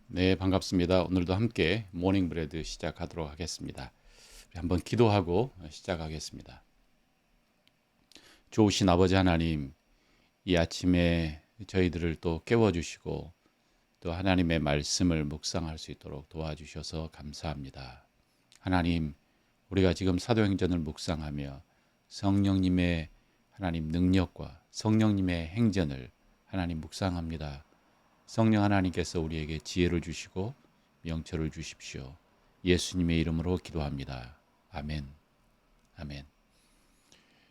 네, 반갑습니다. 오늘도 함께 모닝 브레드 시작하도록 하겠습니다. 우리 한번 기도하고 시작하겠습니다. 좋으신 아버지 하나님, 이 아침에 저희들을 또 깨워주시고 또 하나님의 말씀을 묵상할 수 있도록 도와주셔서 감사합니다. 하나님, 우리가 지금 사도행전을 묵상하며 성령님의 하나님 능력과 성령님의 행전을 하나님 묵상합니다. 성령 하나님께서 우리에게 지혜를 주시고 명철을 주십시오. 예수님의 이름으로 기도합니다. 아멘. 아멘.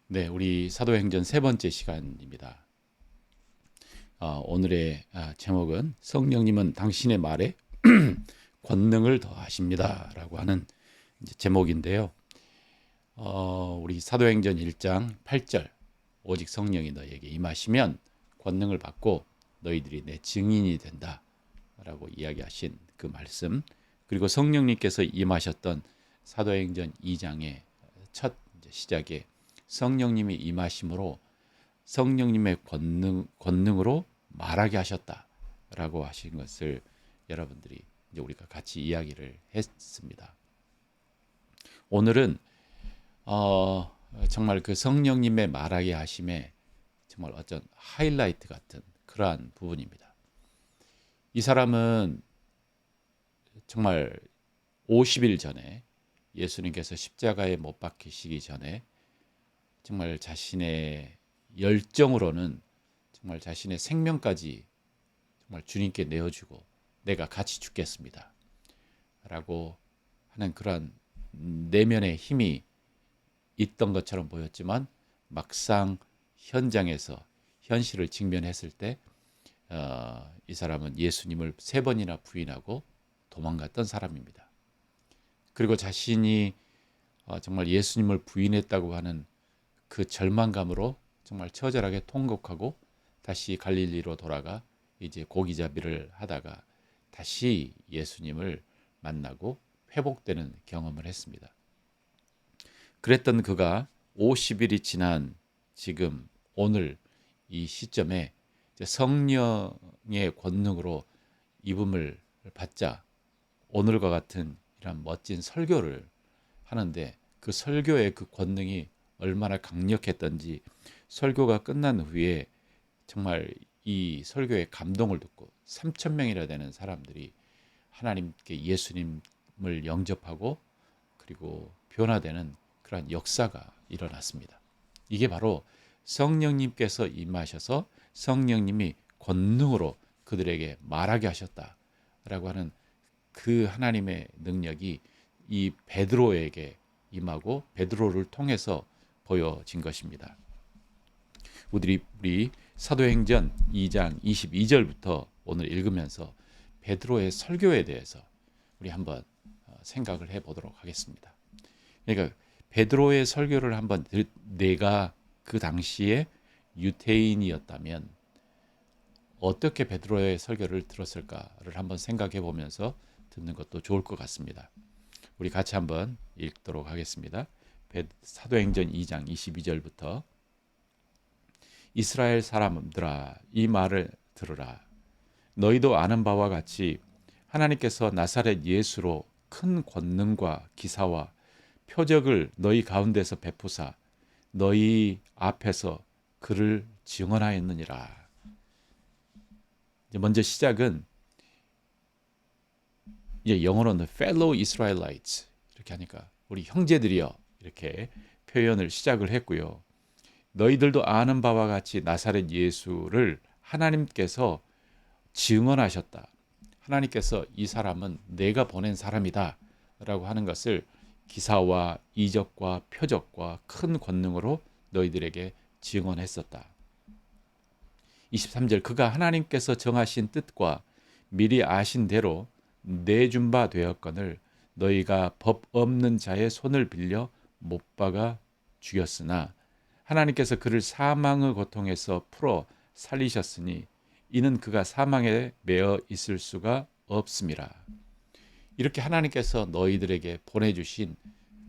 네, 우리 사도행전 세 번째 시간입니다. 오늘의 제목은 성령님은 당신의 말에 권능을 더하십니다라고 하는 제목인데요. 우리 사도행전 1장 8절 오직 성령이 너희에게 임하시면 권능을 받고 너희들이 내 증인이 된다라고 이야기하신 그 말씀, 그리고 성령님께서 임하셨던 사도행전 2장의 첫 시작에 성령님이 임하심으로 성령님의 권능으로 말하게 하셨다라고 하신 것을 여러분들이 이제 우리가 같이 이야기를 했습니다. 오늘은 정말 그 성령님의 말하게 하심에 정말 어떤 하이라이트 같은 그러한 부분입니다. 이 사람은 정말 50일 전에 예수님께서 십자가에 못 박히시기 전에 정말 자신의 열정으로는 정말 자신의 생명까지 정말 주님께 내어주고 내가 같이 죽겠습니다 라고 하는 그런 내면의 힘이 있던 것처럼 보였지만 막상 현장에서 현실을 직면했을 때 이 사람은 예수님을 3번이나 부인하고 도망갔던 사람입니다. 그리고 자신이 정말 예수님을 부인했다고 하는 그 절망감으로 정말 처절하게 통곡하고 다시 갈릴리로 돌아가 이제 고기잡이를 하다가 다시 예수님을 만나고 회복되는 경험을 했습니다. 그랬던 그가 50일이 지난 지금 오늘 이 시점에 성령의 권능으로 입음을 받자 오늘과 같은 이런 멋진 설교를 하는데 그 설교의 그 권능이 얼마나 강력했던지 설교가 끝난 후에 정말 이 설교의 감동을 듣고 3천 명이나 되는 사람들이 하나님께 예수님을 영접하고 그리고 변화되는 그러한 역사가 일어났습니다. 이게 바로 성령님께서 임하셔서 성령님이 권능으로 그들에게 말하게 하셨다라고 하는 그 하나님의 능력이 이 베드로에게 임하고 베드로를 통해서 보여진 것입니다. 우리 사도행전 2장 22절부터 오늘 읽으면서 베드로의 설교에 대해서 우리 한번 생각을 해보도록 하겠습니다. 그러니까 베드로의 설교를 한번 내가 그 당시에 유대인이었다면 어떻게 베드로의 설교를 들었을까를 한번 생각해 보면서 듣는 것도 좋을 것 같습니다. 우리 같이 한번 읽도록 하겠습니다. 사도행전 2장 22절부터 이스라엘 사람들아 이 말을 들으라. 너희도 아는 바와 같이 하나님께서 나사렛 예수로 큰 권능과 기사와 표적을 너희 가운데서 베푸사 너희 앞에서 그를 증언하였느니라. 먼저 시작은 이제 영어로는 fellow Israelites 이렇게 하니까 우리 형제들이여 이렇게 표현을 시작을 했고요. 너희들도 아는 바와 같이 나사렛 예수를 하나님께서 증언하셨다. 하나님께서 이 사람은 내가 보낸 사람이다 라고 하는 것을 기사와 이적과 표적과 큰 권능으로 너희들에게 증언했었다. 23절 그가 하나님께서 정하신 뜻과 미리 아신 대로 내준 바 되었거늘 너희가 법 없는 자의 손을 빌려 못 박아 죽였으나 하나님께서 그를 사망의 고통에서 풀어 살리셨으니 이는 그가 사망에 매어 있을 수가 없음이라. 이렇게 하나님께서 너희들에게 보내주신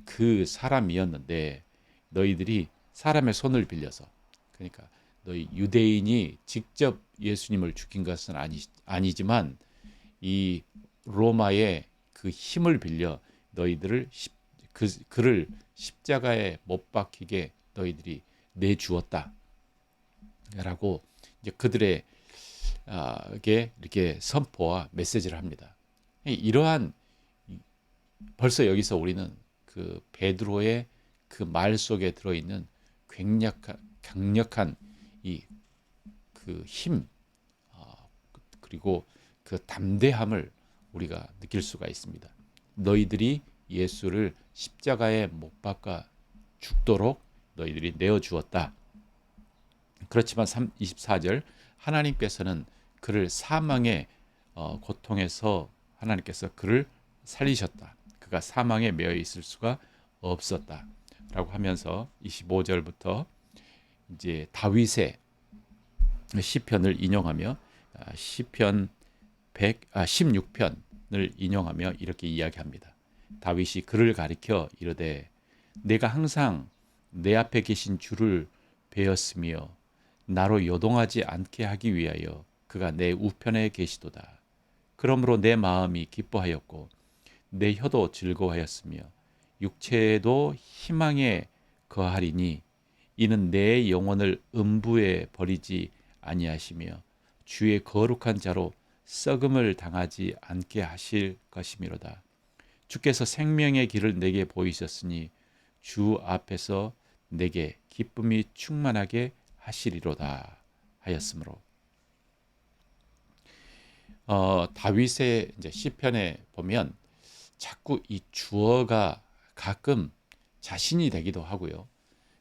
그 사람이었는데 너희들이 사람의 손을 빌려서 그러니까 너희 유대인이 직접 예수님을 죽인 것은 아니지만 이 로마의 그 힘을 빌려 너희들을 그를 십자가에 못 박히게 너희들이 내주었다라고 이제 그들의 게 이렇게 선포와 메시지를 합니다. 이러한 벌써 여기서 우리는 그 베드로의 그 말 속에 들어있는 강력한 이 그 힘, 그리고 그 담대함을 우리가 느낄 수가 있습니다. 너희들이 예수를 십자가에 못 박아 죽도록 너희들이 내어 주었다. 그렇지만 24절 하나님께서는 그를 사망의 고통에서 하나님께서 그를 살리셨다. 그가 사망에 매여 있을 수가 없었다. 라고 하면서 25절부터 이제 다윗의 시편을 인용하며 시편 16편을 인용하며 이렇게 이야기합니다. 다윗이 그를 가리켜 이르되 내가 항상 내 앞에 계신 주를 배웠으며 나로 요동하지 않게 하기 위하여 그가 내 우편에 계시도다. 그러므로 내 마음이 기뻐하였고 내 혀도 즐거워하였으며 육체도 희망에 거하리니 이는 내 영혼을 음부에 버리지 아니하시며 주의 거룩한 자로 썩음을 당하지 않게 하실 것이미로다. 주께서 생명의 길을 내게 보이셨으니 주 앞에서 내게 기쁨이 충만하게 하시리로다 하였으므로 다윗의 이제 시편에 보면 자꾸 이 주어가 가끔 자신이 되기도 하고요.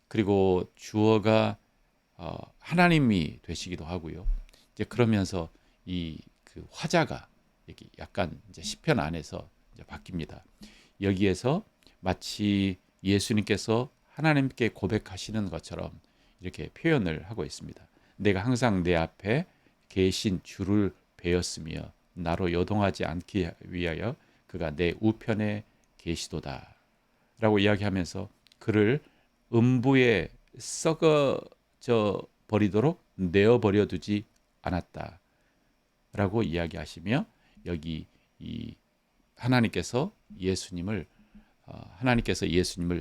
그리고 주어가 하나님이 되시기도 하고요. 이제 그러면서 이 그 화자가 이렇게 약간 이제 시편 안에서 이제 바뀝니다. 여기에서 마치 예수님께서 하나님께 고백하시는 것처럼 이렇게 표현을 하고 있습니다. 내가 항상 내 앞에 계신 주를 배웠으며 나로 요동하지 않기 위하여 그가 내 우편에 계시도다 라고 이야기하면서 그를 음부에 썩어져 버리도록 내어버려 두지 않았다 라고 이야기하시며 여기 이 하나님께서 예수님을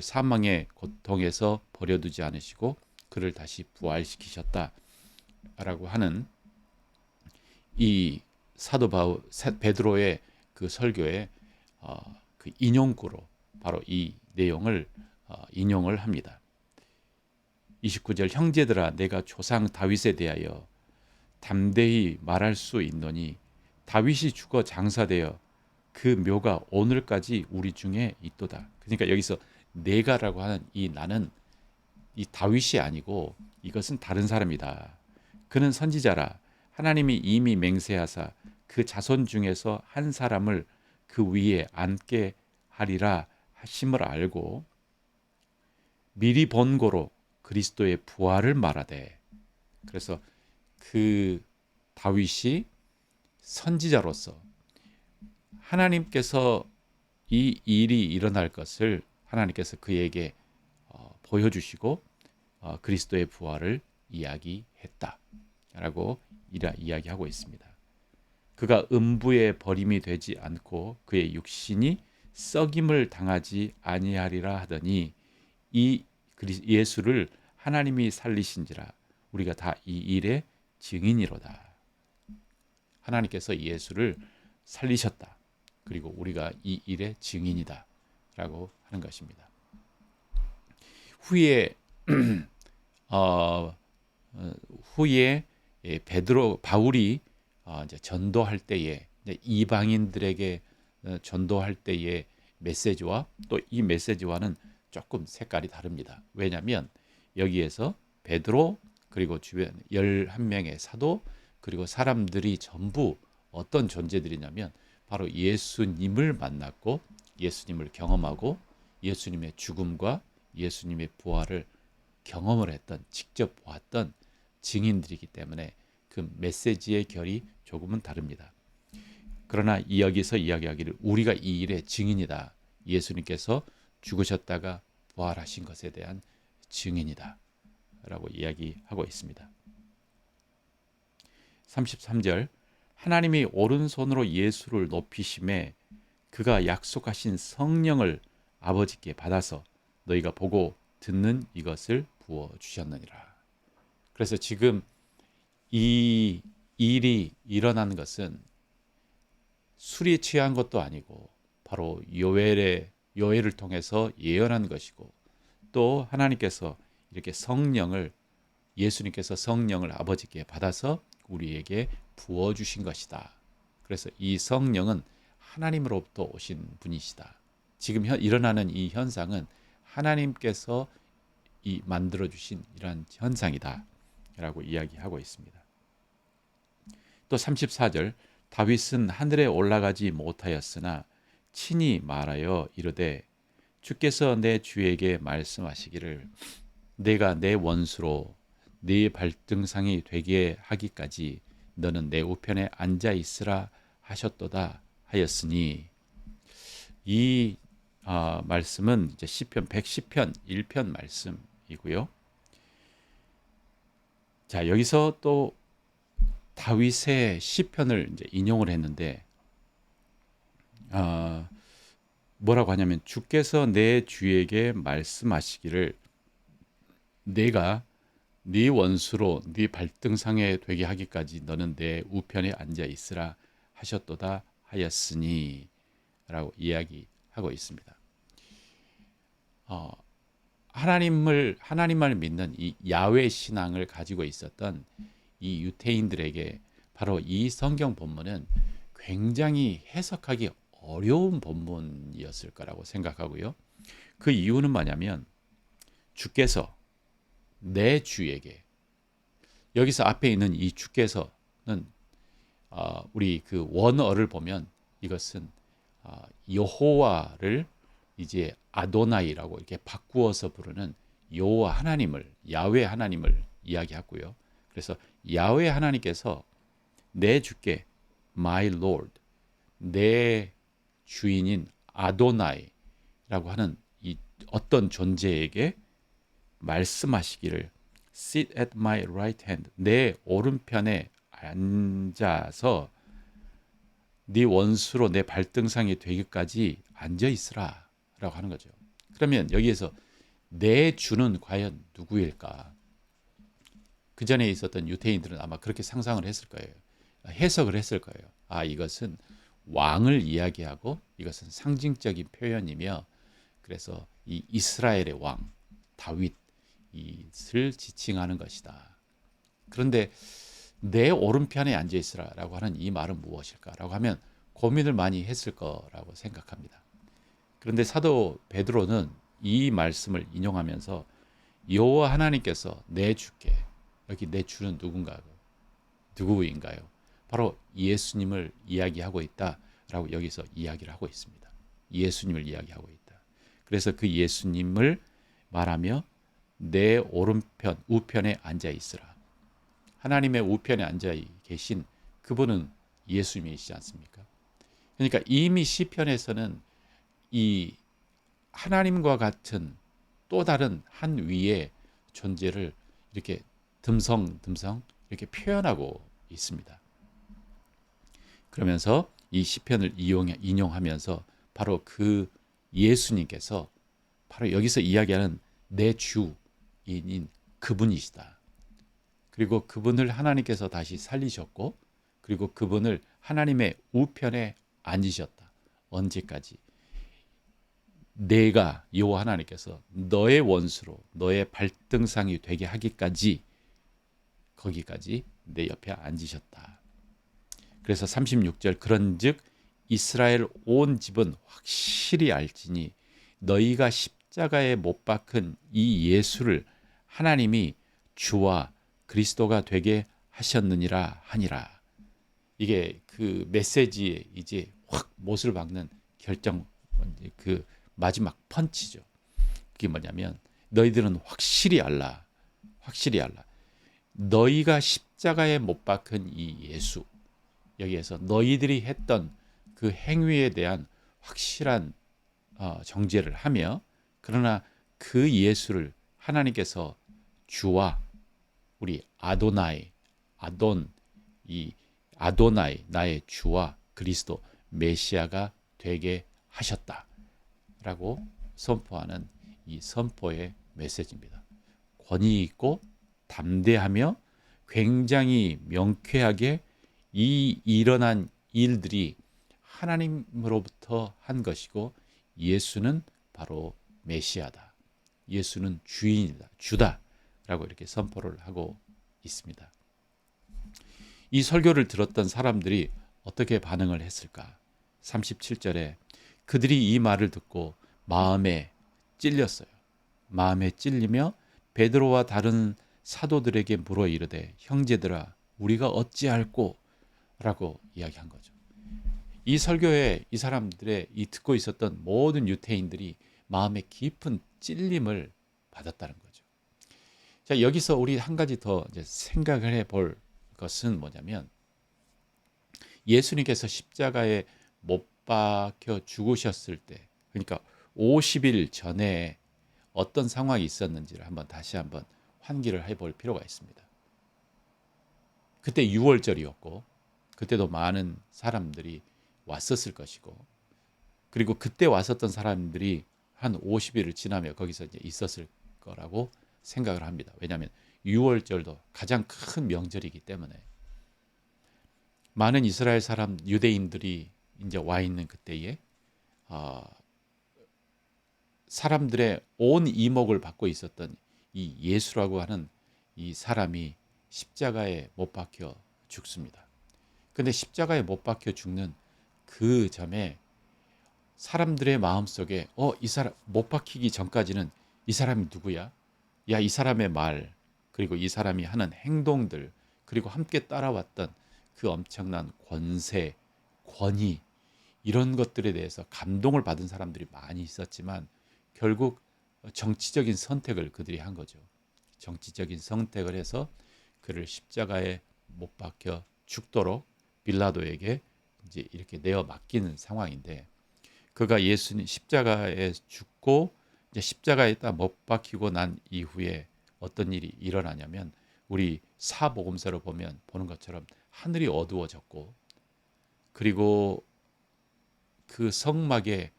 사망의 고통에서 버려두지 않으시고 그를 다시 부활시키셨다라고 하는 이 사도 베드로의 그 설교의 그 인용구로 바로 이 내용을 인용을 합니다. 29절 형제들아 내가 조상 다윗에 대하여 담대히 말할 수 있노니 다윗이 죽어 장사되어 그 묘가 오늘까지 우리 중에 있도다. 그러니까 여기서 내가라고 하는 이 나는 이 다윗이 아니고 이것은 다른 사람이다. 그는 선지자라 하나님이 이미 맹세하사 그 자손 중에서 한 사람을 그 위에 앉게 하리라 하심을 알고 미리 본고로 그리스도의 부활을 말하되 그래서 그 다윗이 선지자로서 하나님께서 이 일이 일어날 것을 하나님께서 그에게 보여주시고 그리스도의 부활을 이야기했다라고 이야기하고 있습니다. 그가 음부에 버림이 되지 않고 그의 육신이 썩임을 당하지 아니하리라 하더니 이 예수를 하나님이 살리신지라 우리가 다 이 일의 증인이로다. 하나님께서 예수를 살리셨다. 그리고 우리가 이 일의 증인이다. 라고 하는 것입니다. 후에 바울이 이제 전도할 때에 이방인들에게 전도할 때의 메시지와 또 이 메시지와는 조금 색깔이 다릅니다. 왜냐하면 여기에서 베드로 그리고 주변 11명의 사도 그리고 사람들이 전부 어떤 존재들이냐면 바로 예수님을 만났고 예수님을 경험하고 예수님의 죽음과 예수님의 부활을 경험을 했던 직접 보았던 증인들이기 때문에 그 메시지의 결이 조금은 다릅니다. 그러나 여기서 이야기하기를 우리가 이 일의 증인이다. 예수님께서 죽으셨다가 부활하신 것에 대한 증인이다. 라고 이야기하고 있습니다. 33절 하나님이 오른손으로 예수를 높이심에 그가 약속하신 성령을 아버지께 받아서 너희가 보고 듣는 이것을 부어 주셨느니라. 그래서 지금 이 일이 일어난 것은 술이 취한 것도 아니고 바로 요엘을 통해서 예언한 것이고, 또 하나님께서 이렇게 예수님께서 성령을 아버지께 받아서 우리에게 부어 주신 것이다. 그래서 이 성령은 하나님으로부터 오신 분이시다. 지금 일어나는 이 현상은 하나님께서 만들어 주신 이러한 현상이다 라고 이야기하고 있습니다. 또 34절, 다윗은 하늘에 올라가지 못하였으나 친히 말하여 이르되 주께서 내 주에게 말씀하시기를 내가 내 원수로 네 발등상이 되게 하기까지 너는 내 우편에 앉아 있으라 하셨도다 하였으니, 이 말씀은 이제 시편 110편 1편 말씀이고요. 자, 여기서 또 다윗의 시편을 이제 인용을 했는데, 뭐라고 하냐면 주께서 내 주에게 말씀하시기를 내가 네 원수로 네 발등상에 되게 하기까지 너는 내 우편에 앉아 있으라 하셨도다 하였으니 라고 이야기하고 있습니다. 하나님을 믿는 이 야훼 신앙을 가지고 있었던 이 유대인들에게 바로 이 성경 본문은 굉장히 해석하기 어려운 본문이었을 거라고 생각하고요. 그 이유는 뭐냐면 주께서 내 주에게, 여기서 앞에 있는 이 주께서는 우리 그 원어를 보면 이것은 여호와를 이제 아도나이라고 이렇게 바꾸어서 부르는 여호와 하나님을, 야훼 하나님을 이야기하고요. 그래서 야훼 하나님께서 내 주께 my lord, 내 주인인 아도나이라고 하는 이 어떤 존재에게 말씀하시기를 sit at my right hand, 내 오른편에 앉아서 네 원수로 내 발등상이 되기까지 앉아 있으라 라고 하는 거죠. 그러면 여기에서 내 주는 과연 누구일까? 그 전에 있었던 유대인들은 아마 그렇게 상상을 했을 거예요. 해석을 했을 거예요. 이것은 왕을 이야기하고 이것은 상징적인 표현이며, 그래서 이 이스라엘의 왕 다윗을 지칭하는 것이다. 그런데 내 오른편에 앉아 있으라라고 하는 이 말은 무엇일까라고 하면 고민을 많이 했을 거라고 생각합니다. 그런데 사도 베드로는 이 말씀을 인용하면서 여호와 하나님께서 내 주께, 여기 내 주는 누구인가요? 바로 예수님을 이야기하고 있다라고 여기서 이야기를 하고 있습니다. 예수님을 이야기하고 있다. 그래서 그 예수님을 말하며 내 오른편 우편에 앉아 있으라. 하나님의 우편에 앉아 계신 그분은 예수님이시지 않습니까? 그러니까 이미 시편에서는 이 하나님과 같은 또 다른 한 위의 존재를 이렇게 듬성 이렇게 표현하고 있습니다. 그러면서 이 시편을 인용하면서 바로 그 예수님께서 바로 여기서 이야기하는 내 주인인 그분이시다. 그리고 그분을 하나님께서 다시 살리셨고, 그리고 그분을 하나님의 우편에 앉으셨다. 언제까지? 내가 여호와 하나님께서 너의 원수로 너의 발등상이 되게 하기까지, 거기까지 내 옆에 앉으셨다. 그래서 36절, 그런즉 이스라엘 온 집은 확실히 알지니 너희가 십자가에 못 박힌 이 예수를 하나님이 주와 그리스도가 되게 하셨느니라 하니라. 이게 그 메시지에 이제 확 못을 박는 그 마지막 펀치죠. 그게 뭐냐면 너희들은 확실히 알라. 너희가 십자가에 못 박힌 이 예수, 여기에서 너희들이 했던 그 행위에 대한 확실한 정죄를 하며, 그러나 그 예수를 하나님께서 주와 우리 아도나이, 이 아도나이 나의 주와 그리스도 메시아가 되게 하셨다라고 선포하는 이 선포의 메시지입니다. 권위 있고 담대하며 굉장히 명쾌하게 이 일어난 일들이 하나님으로부터 한 것이고 예수는 바로 메시아다. 예수는 주인이다. 주다라고 이렇게 선포를 하고 있습니다. 이 설교를 들었던 사람들이 어떻게 반응을 했을까? 37절에 그들이 이 말을 듣고 마음에 찔렸어요. 마음에 찔리며 베드로와 다른 사도들에게 물어 이르되 형제들아 우리가 어찌할꼬? 라고 이야기한 거죠. 이 설교에 이 사람들의 이 듣고 있었던 모든 유대인들이 마음에 깊은 찔림을 받았다는 거죠. 자, 여기서 우리 한 가지 더 이제 생각을 해볼 것은 뭐냐면 예수님께서 십자가에 못 박혀 죽으셨을 때, 그러니까 50일 전에 어떤 상황이 있었는지를 다시 한번 환기를 해볼 필요가 있습니다. 그때 6월절이었고 그때도 많은 사람들이 왔었을 것이고 그리고 그때 왔었던 사람들이 한 50일을 지나며 거기서 이제 있었을 거라고 생각을 합니다. 왜냐하면 6월절도 가장 큰 명절이기 때문에 많은 이스라엘 사람 유대인들이 이제 와 있는 그때에 사람들의 온 이목을 받고 있었던 이 예수라고 하는 이 사람이 십자가에 못 박혀 죽습니다. 근데 십자가에 못 박혀 죽는 그 점에 사람들의 마음속에 이 사람 못 박히기 전까지는 이 사람이 누구야? 야, 이 사람의 말, 그리고 이 사람이 하는 행동들, 그리고 함께 따라왔던 그 엄청난 권세, 권위, 이런 것들에 대해서 감동을 받은 사람들이 많이 있었지만 결국 정치적인 선택을 그들이 한 거죠. 정치적인 선택을 해서 그를 십자가에 못 박혀 죽도록 빌라도에게 이제 이렇게 내어 맡기는 상황인데, 그가 예수님 십자가에 죽고 이제 십자가에다 못 박히고 난 이후에 어떤 일이 일어나냐면 우리 사복음서를 보는 것처럼 하늘이 어두워졌고 그리고 그 성막에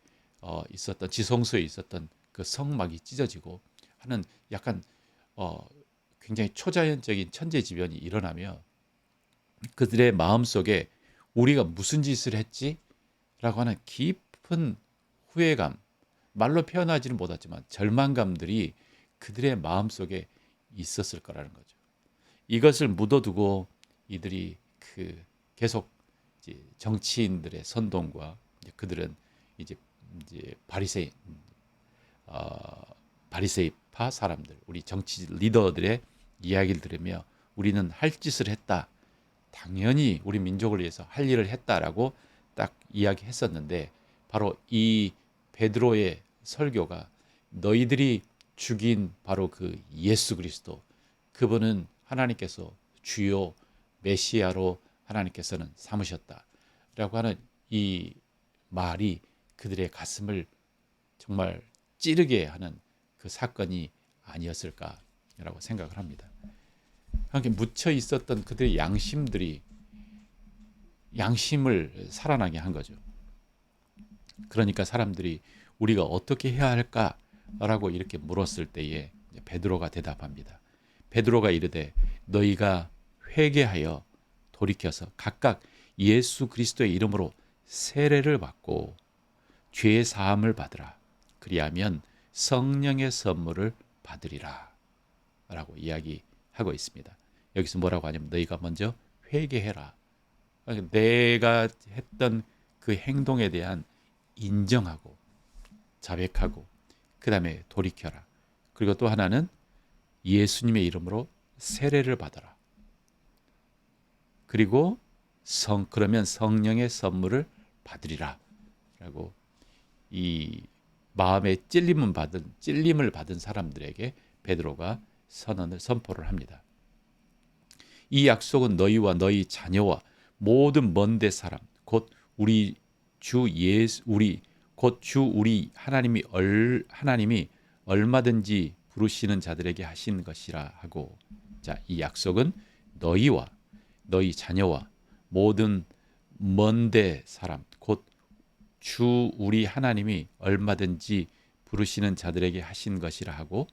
있었던 지성소에 있었던 그 성막이 찢어지고 하는 약간 굉장히 초자연적인 천재지변이 일어나며 그들의 마음속에 우리가 무슨 짓을 했지? 라고 하는 깊은 후회감, 말로 표현하지는 못하지만 절망감들이 그들의 마음속에 있었을 거라는 거죠. 이것을 묻어두고 이들이 계속 이제 정치인들의 선동과 그들은 이제 바리새파 사람들, 우리 정치 리더들의 이야기를 들으며 우리는 할 짓을 했다. 당연히 우리 민족을 위해서 할 일을 했다라고 딱 이야기했었는데 바로 이 베드로의 설교가 너희들이 죽인 바로 그 예수 그리스도, 그분은 하나님께서 주요 메시아로 하나님께서는 삼으셨다라고 하는 이 말이 그들의 가슴을 정말 찌르게 하는 그 사건이 아니었을까라고 생각을 합니다. 함께 묻혀 있었던 그들의 양심을 살아나게 한 거죠. 그러니까 사람들이 우리가 어떻게 해야 할까라고 이렇게 물었을 때에 베드로가 대답합니다. 베드로가 이르되 너희가 회개하여 돌이켜서 각각 예수 그리스도의 이름으로 세례를 받고 죄 사함을 받으라. 그리하면 성령의 선물을 받으리라. 라고 이야기하고 있습니다. 여기서 뭐라고 하냐면 너희가 먼저 회개해라. 내가 했던 그 행동에 대한 인정하고 자백하고 그 다음에 돌이켜라. 그리고 또 하나는 예수님의 이름으로 세례를 받아라. 그리고 그러면 성령의 선물을 받으리라. 라고 이 마음에 찔림을 받은 사람들에게 베드로가 선포를 합니다. 이 약속은 너희와 너희 자녀와 모든 먼데 사람 곧 우리 하나님이 얼마든지 부르시는 자들에게 하신 것이라 하고, 자, 이 약속은 너희와 너희 자녀와 모든 먼데 사람 곧 주 우리 하나님이 얼마든지 부르시는 자들에게 하신 것이라 하고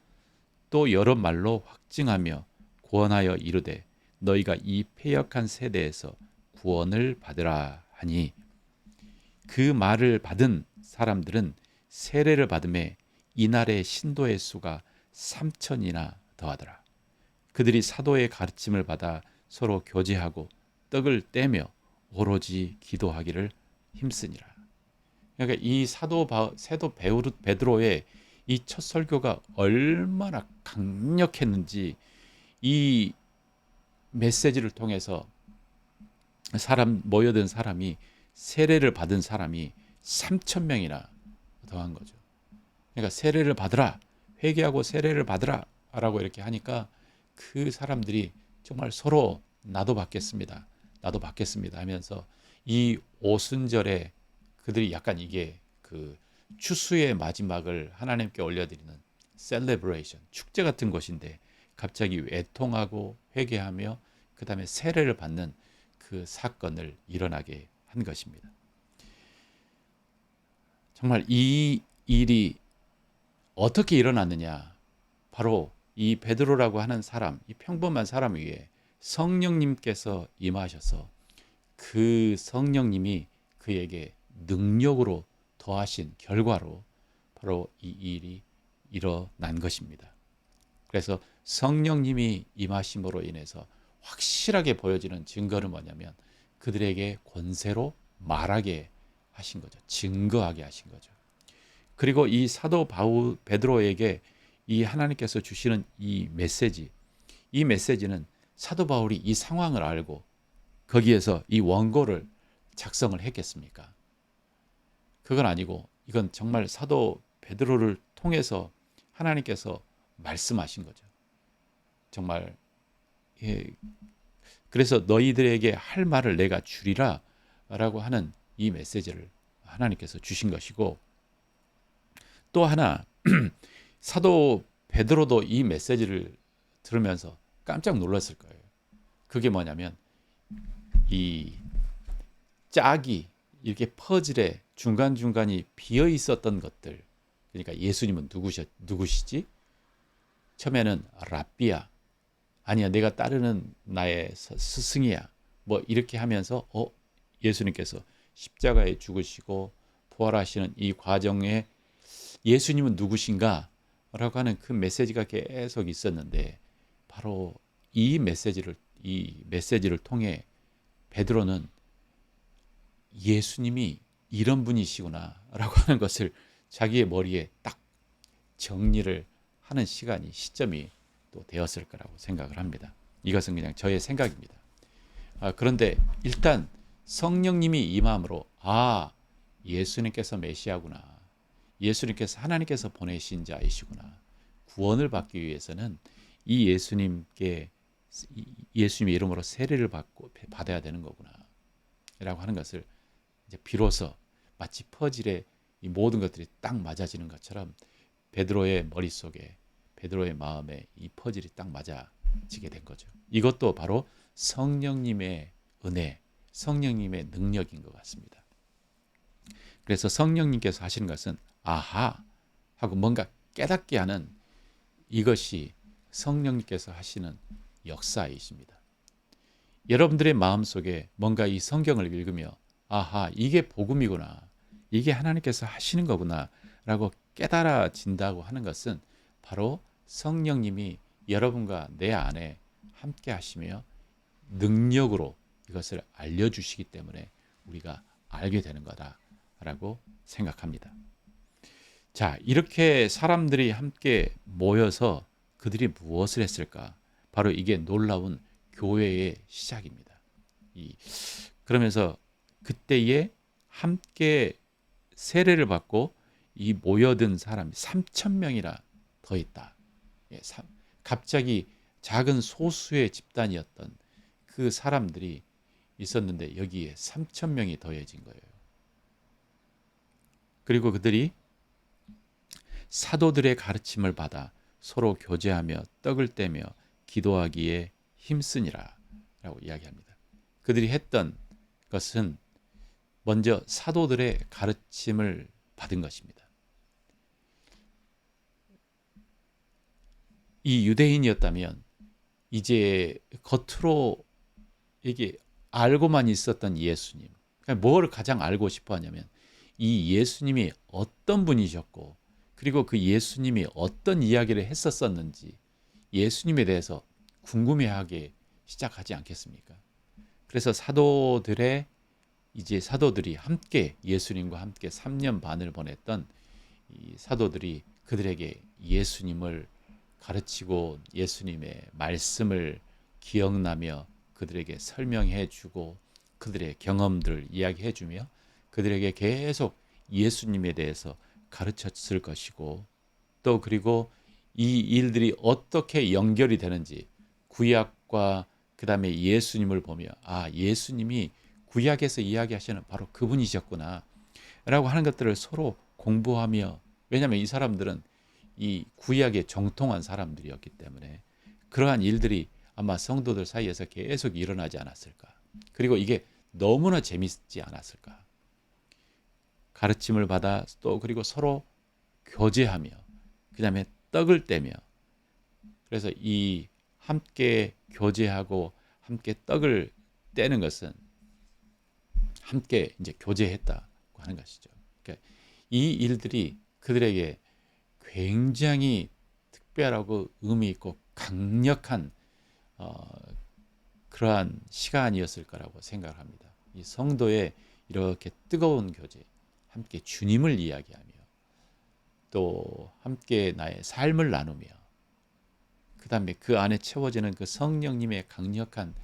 또 여러 말로 확증하며 구원하여 이르되 너희가 이 패역한 세대에서 구원을 받으라 하니 그 말을 받은 사람들은 세례를 받음에 이날의 신도의 수가 3천이나 더하더라. 그들이 사도의 가르침을 받아 서로 교제하고 떡을 떼며 오로지 기도하기를 힘쓰니라. 그러니까 이 세도 베드로의 이 첫 설교가 얼마나 강력했는지 이 메시지를 통해서 모여든 사람이 세례를 받은 사람이 3천 명이나 더한 거죠. 그러니까 세례를 받으라, 회개하고 세례를 받으라 라고 이렇게 하니까 그 사람들이 정말 서로 나도 받겠습니다. 나도 받겠습니다 하면서 이 오순절에 그들이 약간 이게 그 추수의 마지막을 하나님께 올려드리는 셀레브레이션, 축제 같은 것인데 갑자기 애통하고 회개하며 그 다음에 세례를 받는 그 사건을 일어나게 한 것입니다. 정말 이 일이 어떻게 일어났느냐? 바로 이 베드로라고 하는 사람, 이 평범한 사람 위에 성령님께서 임하셔서 그 성령님이 그에게 능력으로 더하신 결과로 바로 이 일이 일어난 것입니다. 그래서 성령님이 임하심으로 인해서 확실하게 보여지는 증거는 뭐냐면 그들에게 권세로 말하게 하신 거죠. 증거하게 하신 거죠. 그리고 이 사도 베드로에게 이 하나님께서 주시는 이 메시지는 사도 바울이 이 상황을 알고 거기에서 이 원고를 작성을 했겠습니까? 그건 아니고 이건 정말 사도 베드로를 통해서 하나님께서 말씀하신 거죠. 정말 그래서 너희들에게 할 말을 내가 주리라 라고 하는 이 메시지를 하나님께서 주신 것이고 또 하나 사도 베드로도 이 메시지를 들으면서 깜짝 놀랐을 거예요. 그게 뭐냐면 이 짝이 이렇게 퍼즐에 중간중간이 비어 있었던 것들, 그러니까 예수님은 누구시지? 처음에는 랍비야, 아니야 내가 따르는 나의 스승이야, 뭐 이렇게 하면서 예수님께서 십자가에 죽으시고 부활하시는 이 과정에 예수님은 누구신가? 라고 하는 그 메시지가 계속 있었는데 바로 이 메시지를 통해 베드로는 예수님이 이런 분이시구나 라고 하는 것을 자기의 머리에 딱 정리를 하는 시점이 또 되었을 거라고 생각을 합니다. 이것은 그냥 저의 생각입니다. 그런데 일단 성령님이 임함으로 예수님께서 메시아구나, 예수님께서 하나님께서 보내신 자이시구나, 구원을 받기 위해서는 이 예수님의 이름으로 세례를 받아야 되는 거구나 라고 하는 것을 이제 비로소 마치 퍼즐에 이 모든 것들이 딱 맞아지는 것처럼 베드로의 머릿속에, 베드로의 마음에 이 퍼즐이 딱 맞아지게 된 거죠. 이것도 바로 성령님의 은혜, 성령님의 능력인 것 같습니다. 그래서 성령님께서 하시는 것은 아하 하고 뭔가 깨닫게 하는, 이것이 성령님께서 하시는 역사이십니다. 여러분들의 마음속에 뭔가 이 성경을 읽으며 이게 복음이구나, 이게 하나님께서 하시는 거구나 라고 깨달아진다고 하는 것은 바로 성령님이 여러분과 내 안에 함께 하시며 능력으로 이것을 알려주시기 때문에 우리가 알게 되는 거다라고 생각합니다. 자, 이렇게 사람들이 함께 모여서 그들이 무엇을 했을까? 바로 이게 놀라운 교회의 시작입니다. 그러면서 그때에 함께 세례를 받고 이 모여든 사람이 3천 명이나 더 있다. 갑자기 작은 소수의 집단이었던 그 사람들이 있었는데 여기에 3천 명이 더해진 거예요. 그리고 그들이 사도들의 가르침을 받아 서로 교제하며 떡을 떼며 기도하기에 힘쓰니라 라고 이야기합니다. 그들이 했던 것은 먼저 사도들의 가르침을 받은 것입니다. 이 유대인이었다면 이제 겉으로 이게 알고만 있었던 예수님, 그러니까 뭘 가장 알고 싶어 하냐면 이 예수님이 어떤 분이셨고, 그리고 그 예수님이 어떤 이야기를 했었었는지 예수님에 대해서 궁금해하게 시작하지 않겠습니까? 그래서 사도들이 함께 예수님과 함께 3년 반을 보냈던 이 사도들이 그들에게 예수님을 가르치고 예수님의 말씀을 기억나며 그들에게 설명해 주고 그들의 경험들을 이야기해 주며 그들에게 계속 예수님에 대해서 가르쳤을 것이고, 또 그리고 이 일들이 어떻게 연결이 되는지 구약과 그다음에 예수님을 보며 예수님이 구약에서 이야기하시는 바로 그분이셨구나 라고 하는 것들을 서로 공부하며, 왜냐하면 이 사람들은 이 구약에 정통한 사람들이었기 때문에 그러한 일들이 아마 성도들 사이에서 계속 일어나지 않았을까. 그리고 이게 너무나 재밌지 않았을까. 가르침을 받아 또 그리고 서로 교제하며 그다음에 떡을 떼며, 그래서 이 함께 교제하고 함께 떡을 떼는 것은 함께 이제 교제했다고 하는 것이죠. 그러니까 이 일들이 그들에게 굉장히 특별하고 의미 있고 강력한 그러한 시간이었을 거라고 생각합니다. 이 성도의 이렇게 뜨거운 교제, 함께 주님을 이야기하며 또 함께 나의 삶을 나누며 그 다음에 그 안에 채워지는 그 성령님의 강력한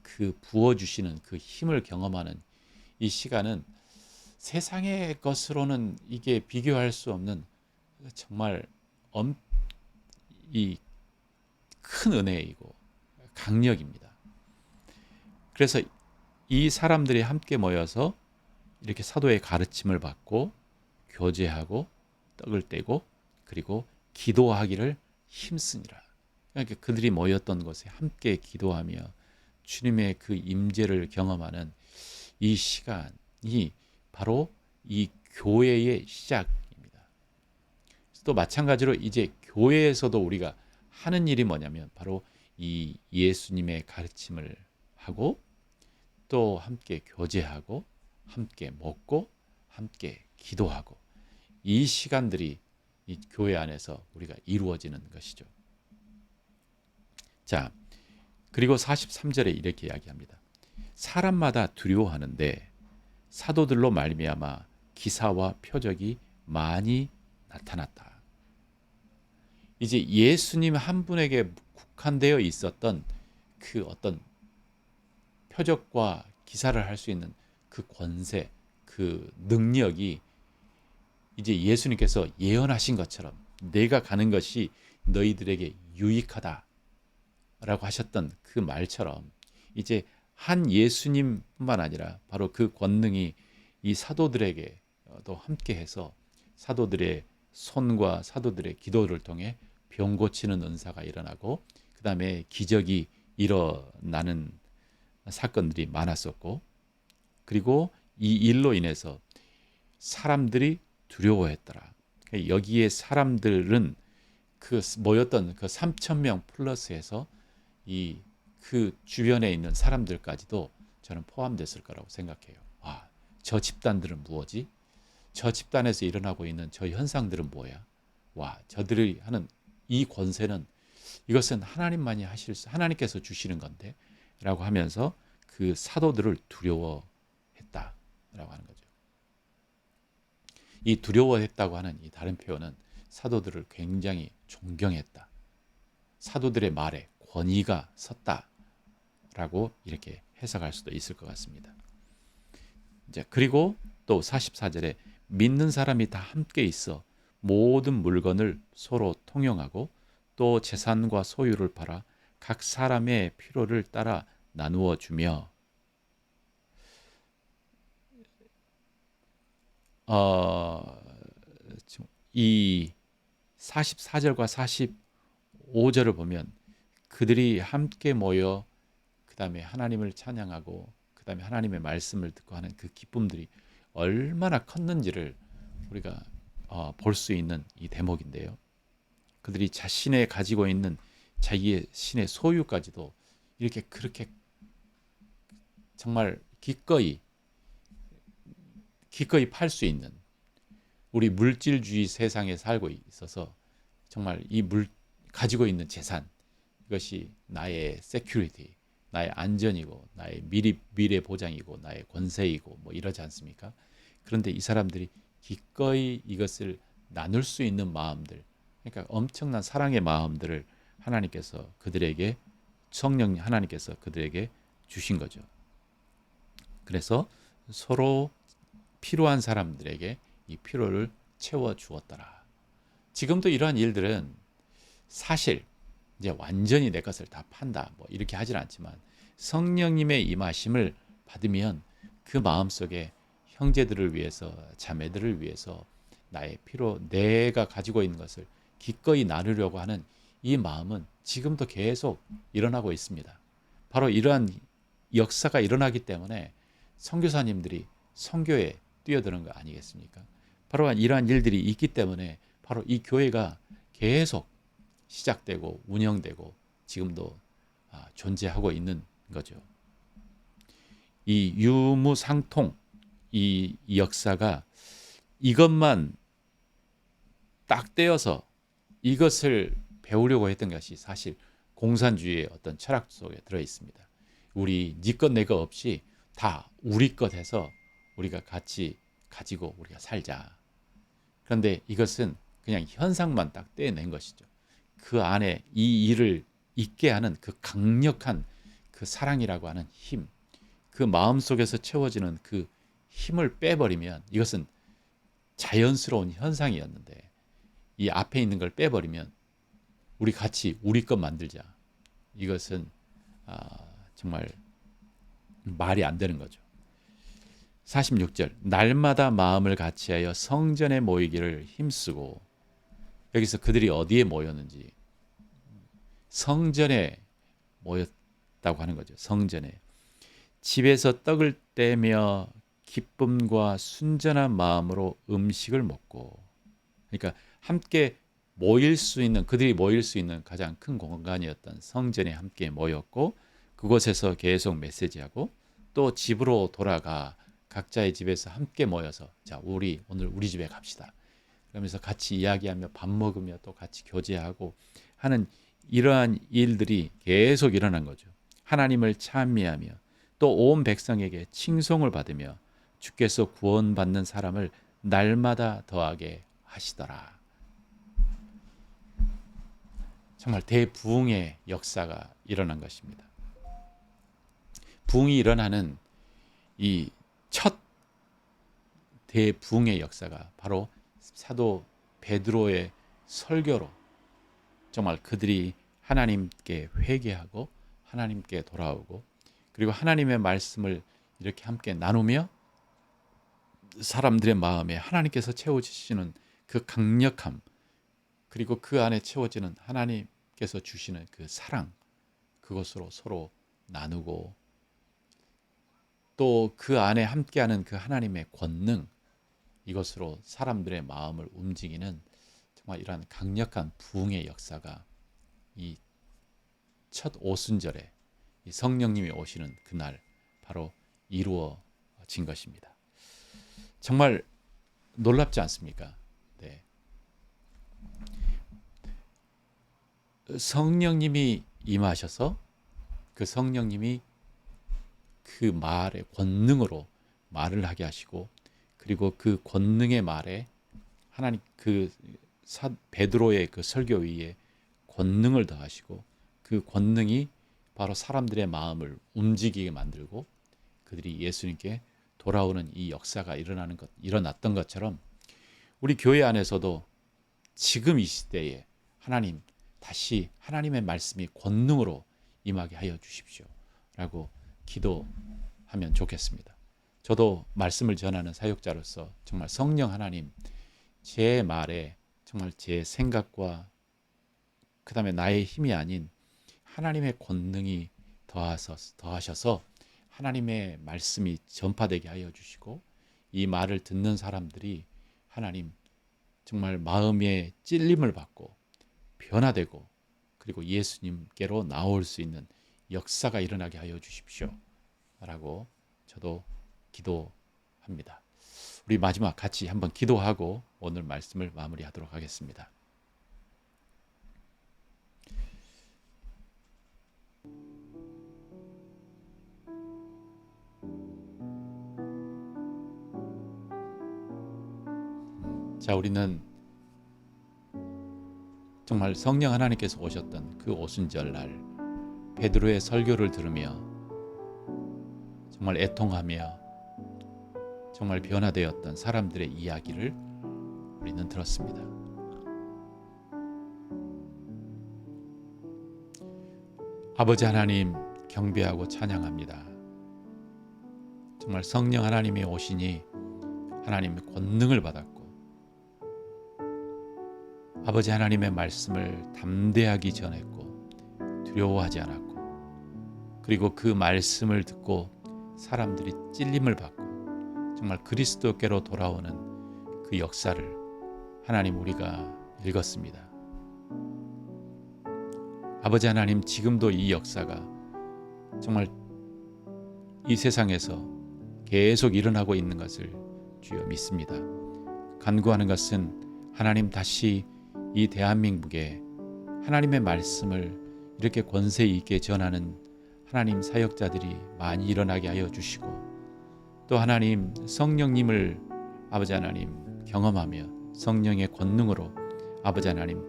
그 부어주시는 그 힘을 경험하는 이 시간은 세상의 것으로는 이게 비교할 수 없는 정말 이 큰 은혜이고 강력입니다. 그래서 이 사람들이 함께 모여서 이렇게 사도의 가르침을 받고 교제하고 떡을 떼고 그리고 기도하기를 힘쓰니라. 그러니까 그들이 모였던 곳에 함께 기도하며 주님의 그 임재를 경험하는 이 시간이 바로 이 교회의 시작입니다. 또 마찬가지로 이제 교회에서도 우리가 하는 일이 뭐냐면 바로 이 예수님의 가르침을 하고 또 함께 교제하고 함께 먹고 함께 기도하고, 이 시간들이 이 교회 안에서 우리가 이루어지는 것이죠. 자, 그리고 43절에 이렇게 이야기합니다. 사람마다 두려워하는데 사도들로 말미암아 기사와 표적이 많이 나타났다. 이제 예수님 한 분에게 국한되어 있었던 그 어떤 표적과 기사를 할 수 있는 그 권세, 그 능력이 이제 예수님께서 예언하신 것처럼 내가 가는 것이 너희들에게 유익하다 라고 하셨던 그 말처럼 이제 한 예수님뿐만 아니라 바로 그 권능이 이 사도들에게도 함께해서 사도들의 손과 사도들의 기도를 통해 병 고치는 은사가 일어나고 그 다음에 기적이 일어나는 사건들이 많았었고, 그리고 이 일로 인해서 사람들이 두려워했더라. 여기에 사람들은 그 모였던 그 3천 명 플러스해서 이 그 주변에 있는 사람들까지도 저는 포함됐을 거라고 생각해요. 저 집단들은 무엇이? 저 집단에서 일어나고 있는 저 현상들은 뭐야? 저들이 하는 이 권세는 이것은 하나님만이 하나님께서 주시는 건데 라고 하면서 그 사도들을 두려워했다라고 하는 거죠. 이 두려워했다고 하는 이 다른 표현은 사도들을 굉장히 존경했다. 사도들의 말에 권위가 섰다라고 이렇게 해석할 수도 있을 것 같습니다. 이제 그리고 또 44절에 믿는 사람이 다 함께 있어 모든 물건을 서로 통용하고 또 재산과 소유를 팔아 각 사람의 필요를 따라 나누어 주며, 이 44절과 45절을 보면 그들이 함께 모여 그 다음에 하나님을 찬양하고 그 그다음에 하나님의 말씀을 듣고 하는 그 기쁨들이 얼마나 컸는지를 우리가 볼 수 있는 이 대목인데요. 그들이 자신의 가지고 있는 자기의 신의 소유까지도 이렇게 그렇게 정말 기꺼이 팔 수 있는, 우리 물질주의 세상에 살고 있어서 정말 가지고 있는 재산, 이것이 나의 세큐리티, 나의 안전이고 나의 미래 보장이고 나의 권세이고 뭐 이러지 않습니까? 그런데 이 사람들이 기꺼이 이것을 나눌 수 있는 마음들, 그러니까 엄청난 사랑의 마음들을 하나님께서 그들에게, 성령 하나님께서 그들에게 주신 거죠. 그래서 서로 필요한 사람들에게 이 필요를 채워 주었더라. 지금도 이러한 일들은 사실 이제 완전히 내 것을 다 판다 뭐 이렇게 하진 않지만, 성령님의 임하심을 받으면 그 마음속에 형제들을 위해서, 자매들을 위해서 나의 내가 가지고 있는 것을 기꺼이 나누려고 하는 이 마음은 지금도 계속 일어나고 있습니다. 바로 이러한 역사가 일어나기 때문에 선교사님들이 선교에 뛰어드는 거 아니겠습니까? 바로 이러한 일들이 있기 때문에 바로 이 교회가 계속 시작되고 운영되고 지금도 존재하고 있는 거죠. 이 유무상통, 이 역사가 이것만 딱 떼어서 이것을 배우려고 했던 것이 사실 공산주의의 어떤 철학 속에 들어 있습니다. 우리 네 것 내 것 없이 다 우리 것 해서 우리가 같이 가지고 우리가 살자. 그런데 이것은 그냥 현상만 딱 떼낸 것이죠. 그 안에 이 일을 있게 하는 그 강력한 그 사랑이라고 하는 힘, 그 마음속에서 채워지는 그 힘을 빼버리면, 이것은 자연스러운 현상이었는데 이 앞에 있는 걸 빼버리면 우리 같이 우리 것 만들자, 이것은 정말 말이 안 되는 거죠. 46절, 날마다 마음을 같이하여 성전에 모이기를 힘쓰고, 여기서 그들이 어디에 모였는지 성전에 모였다고 하는 거죠. 성전에. 집에서 떡을 떼며 기쁨과 순전한 마음으로 음식을 먹고, 그러니까 함께 모일 수 있는, 그들이 모일 수 있는 가장 큰 공간이었던 성전에 함께 모였고, 그곳에서 계속 메시지하고, 또 집으로 돌아가 각자의 집에서 함께 모여서 자, 오늘 우리 집에 갑시다. 그러면서 같이 이야기하며 밥 먹으며 또 같이 교제하고 하는 이러한 일들이 계속 일어난 거죠. 하나님을 찬미하며 또 온 백성에게 칭송을 받으며 주께서 구원받는 사람을 날마다 더하게 하시더라. 정말 대부흥의 역사가 일어난 것입니다. 부흥이 일어나는 이 첫 대부흥의 역사가 바로 사도 베드로의 설교로, 정말 그들이 하나님께 회개하고 하나님께 돌아오고, 그리고 하나님의 말씀을 이렇게 함께 나누며 사람들의 마음에 하나님께서 채워주시는 그 강력함, 그리고 그 안에 채워지는 하나님께서 주시는 그 사랑, 그것으로 서로 나누고, 또 그 안에 함께하는 그 하나님의 권능, 이것으로 사람들의 마음을 움직이는 정말 이러한 강력한 부흥의 역사가 이 첫 오순절에 이 성령님이 오시는 그날 바로 이루어진 것입니다. 정말 놀랍지 않습니까? 네. 성령님이 임하셔서 그 성령님이 그 말의 권능으로 말을 하게 하시고, 그리고 그 권능의 말에 하나님 베드로의 그 설교 위에 권능을 더하시고, 그 권능이 바로 사람들의 마음을 움직이게 만들고 그들이 예수님께 돌아오는 이 역사가 일어났던 것처럼, 우리 교회 안에서도 지금 이 시대에 하나님 다시 하나님의 말씀이 권능으로 임하게 하여 주십시오 라고 기도하면 좋겠습니다. 저도 말씀을 전하는 사역자로서 정말 성령 하나님, 제 말에 정말 제 생각과 그 다음에 나의 힘이 아닌 하나님의 권능이 더하셔서 하나님의 말씀이 전파되게 하여 주시고 이 말을 듣는 사람들이 하나님 정말 마음의 찔림을 받고 변화되고 그리고 예수님께로 나올 수 있는 역사가 일어나게 하여 주십시오 라고 저도 기도합니다. 우리 마지막 같이 한번 기도하고 오늘 말씀을 마무리하도록 하겠습니다. 자, 우리는 정말 성령 하나님께서 오셨던 그 오순절 날 베드로의 설교를 들으며 정말 애통하며 정말 변화되었던 사람들의 이야기를 우리는 들었습니다. 아버지 하나님 경배하고 찬양합니다. 정말 성령 하나님이 오시니 하나님의 권능을 받았고 아버지 하나님의 말씀을 담대하게 전했고 두려워하지 않았고 그리고 그 말씀을 듣고 사람들이 찔림을 받고 정말 그리스도께로 돌아오는 그 역사를 하나님 우리가 읽었습니다. 아버지 하나님 지금도 이 역사가 정말 이 세상에서 계속 일어나고 있는 것을 주여 믿습니다. 간구하는 것은 하나님 다시 이 대한민국에 하나님의 말씀을 이렇게 권세 있게 전하는 하나님 사역자들이 많이 일어나게 하여 주시고 또 하나님 성령님을 아버지 하나님 경험하며 성령의 권능으로 아버지 하나님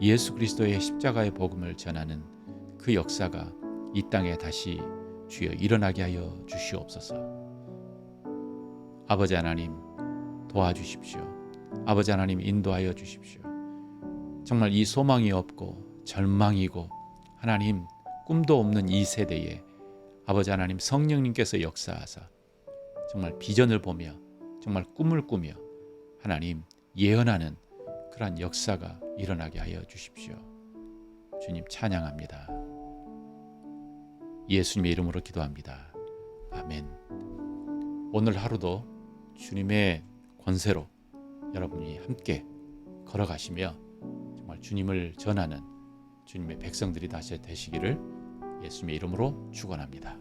예수 그리스도의 십자가의 복음을 전하는 그 역사가 이 땅에 다시 주여 일어나게 하여 주시옵소서. 아버지 하나님 도와주십시오. 아버지 하나님 인도하여 주십시오. 정말 이 소망이 없고 절망이고 하나님 꿈도 없는 이 세대에 아버지 하나님 성령님께서 역사하사 정말 비전을 보며 정말 꿈을 꾸며 하나님 예언하는 그러한 역사가 일어나게 하여 주십시오. 주님 찬양합니다. 예수님의 이름으로 기도합니다. 아멘. 오늘 하루도 주님의 권세로 여러분이 함께 걸어가시며 정말 주님을 전하는 주님의 백성들이 다시 되시기를 예수님의 이름으로 축원합니다.